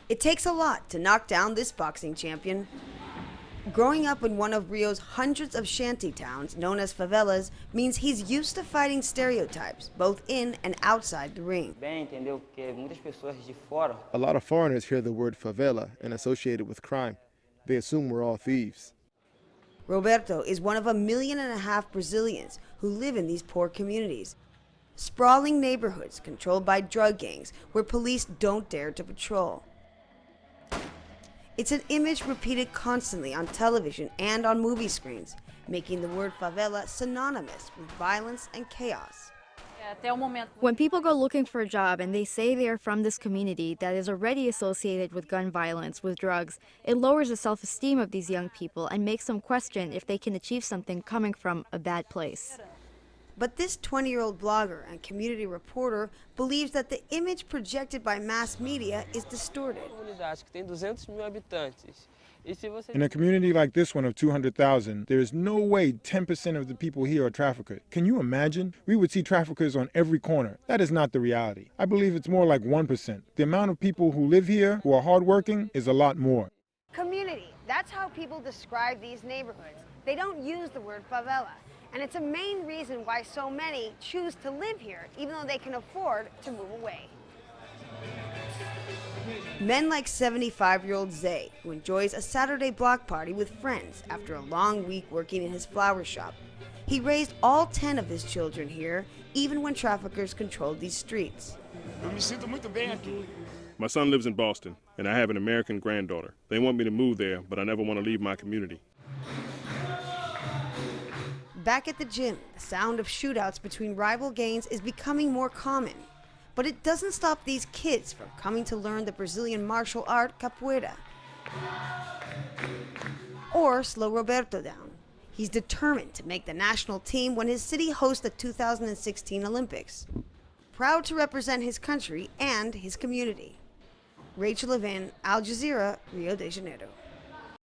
It takes a lot to knock down this boxing champion. Growing up in one of Rio's hundreds of shanty towns, known as favelas, means he's used to fighting stereotypes, both in and outside the ring. A lot of foreigners hear the word favela and associate it with crime. They assume we're all thieves. Roberto is one of 1.5 million Brazilians who live in these poor communities. Sprawling neighborhoods controlled by drug gangs where police don't dare to patrol. It's an image repeated constantly on television and on movie screens, making the word favela synonymous with violence and chaos. When people go looking for a job and they say they are from this community that is already associated with gun violence, with drugs, it lowers the self-esteem of these young people and makes them question if they can achieve something coming from a bad place. But this 20-year-old blogger and community reporter believes that the image projected by mass media is distorted. In a community like this one of 200,000, there is no way 10% of the people here are traffickers. Can you imagine? We would see traffickers on every corner. That is not the reality. I believe it's more like 1%. The amount of people who live here who are hardworking is a lot more. Community, that's how people describe these neighborhoods. They don't use the word favela. And it's a main reason why so many choose to live here, even though they can afford to move away. Men like 75-year-old Zay, who enjoys a Saturday block party with friends after a long week working in his flower shop. He raised all 10 of his children here, even when traffickers controlled these streets. My son lives in Boston, and I have an American granddaughter. They want me to move there, but I never want to leave my community. Back at the gym, the sound of shootouts between rival gangs is becoming more common. But it doesn't stop these kids from coming to learn the Brazilian martial art capoeira. Or slow Roberto down. He's determined to make the national team when his city hosts the 2016 Olympics. Proud to represent his country and his community. Rachel Levin, Al Jazeera, Rio de Janeiro.